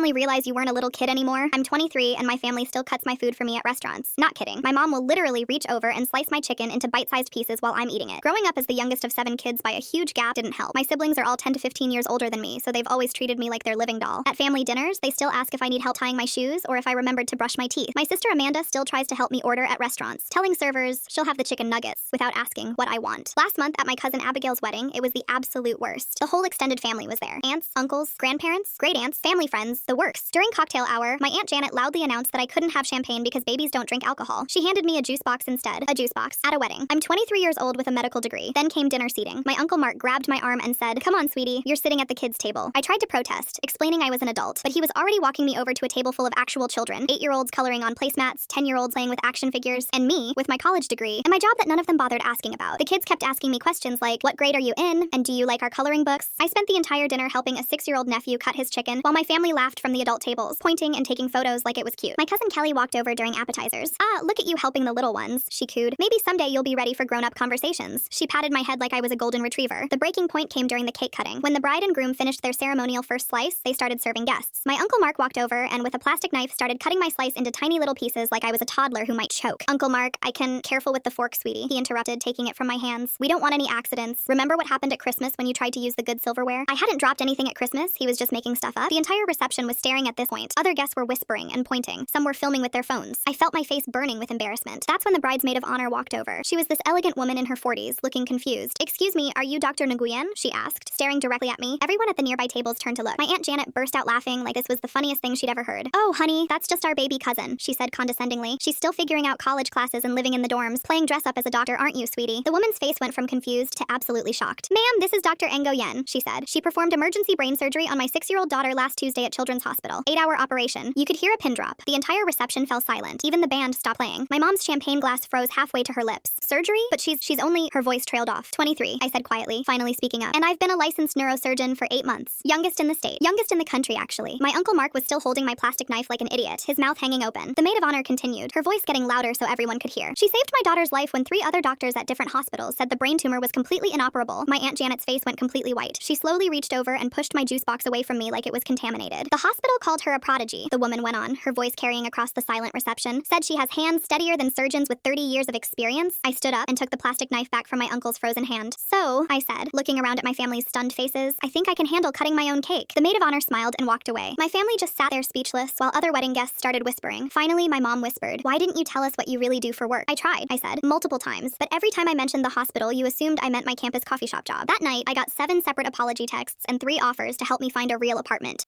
family realize you weren't a little kid anymore? I'm 23 and my family still cuts my food for me at restaurants. Not kidding. My mom will literally reach over and slice my chicken into bite-sized pieces while I'm eating it. Growing up as the youngest of 7 kids by a huge gap didn't help. My siblings are all 10 to 15 years older than me, so they've always treated me like their living doll. At family dinners, they still ask if I need help tying my shoes or if I remembered to brush my teeth. My sister Amanda still tries to help me order at restaurants, telling servers she'll have the chicken nuggets without asking what I want. Last month at my cousin Abigail's wedding, it was the absolute worst. The whole extended family was there. Aunts, uncles, grandparents, great aunts, family friends, the works. During cocktail hour, my Aunt Janet loudly announced that I couldn't have champagne because babies don't drink alcohol. She handed me a juice box instead. A juice box. At a wedding. I'm 23 years old with a medical degree. Then came dinner seating. My Uncle Mark grabbed my arm and said, "Come on, sweetie, you're sitting at the kids' table." I tried to protest, explaining I was an adult, but he was already walking me over to a table full of actual children. 8-year-olds coloring on placemats, 10-year-olds playing with action figures, and me, with my college degree, and my job that none of them bothered asking about. The kids kept asking me questions like, "What grade are you in?" and "Do you like our coloring books?" I spent the entire dinner helping a 6-year-old nephew cut his chicken, while my family laughed from the adult tables, pointing and taking photos like it was cute. My cousin Kelly walked over during appetizers. "Ah, look at you helping the little ones," she cooed. "Maybe someday you'll be ready for grown-up conversations." She patted my head like I was a golden retriever. The breaking point came during the cake cutting. When the bride and groom finished their ceremonial first slice, they started serving guests. My Uncle Mark walked over and with a plastic knife started cutting my slice into tiny little pieces like I was a toddler who might choke. "Uncle Mark, careful with the fork, sweetie," he interrupted, taking it from my hands. "We don't want any accidents. Remember what happened at Christmas when you tried to use the good silverware?" I hadn't dropped anything at Christmas. He was just making stuff up. The entire reception was staring at this point. Other guests were whispering and pointing. Some were filming with their phones. I felt my face burning with embarrassment. That's when the bridesmaid of honor walked over. She was this elegant woman in her 40s, looking confused. "Excuse me, are you Dr. Nguyen?" she asked, staring directly at me. Everyone at the nearby tables turned to look. My Aunt Janet burst out laughing like this was the funniest thing she'd ever heard. "Oh, honey, that's just our baby cousin," she said condescendingly. "She's still figuring out college classes and living in the dorms. Playing dress up as a doctor, aren't you, sweetie?" The woman's face went from confused to absolutely shocked. "Ma'am, this is Dr. Nguyen," she said. "She performed emergency brain surgery on my 6-year-old daughter last Tuesday at Children's Hospital. 8-hour operation." You could hear a pin drop. The entire reception fell silent. Even the band stopped playing. My mom's champagne glass froze halfway to her lips. "Surgery? But she's only..." Her voice trailed off. "23, I said quietly, finally speaking up. "And I've been a licensed neurosurgeon for 8 months. Youngest in the state. Youngest in the country, actually." My Uncle Mark was still holding my plastic knife like an idiot, his mouth hanging open. The maid of honor continued, her voice getting louder so everyone could hear. "She saved my daughter's life when 3 other doctors at different hospitals said the brain tumor was completely inoperable." My Aunt Janet's face went completely white. She slowly reached over and pushed my juice box away from me like it was contaminated. "The hospital called her a prodigy," the woman went on, her voice carrying across the silent reception. "Said she has hands steadier than surgeons with 30 years of experience." I stood up and took the plastic knife back from my uncle's frozen hand. "So," I said, looking around at my family's stunned faces, "I think I can handle cutting my own cake." The maid of honor smiled and walked away. My family just sat there speechless while other wedding guests started whispering. Finally, my mom whispered, "Why didn't you tell us what you really do for work?" "I tried," I said, "multiple times, but every time I mentioned the hospital, you assumed I meant my campus coffee shop job." That night, I got 7 separate apology texts and 3 offers to help me find a real apartment.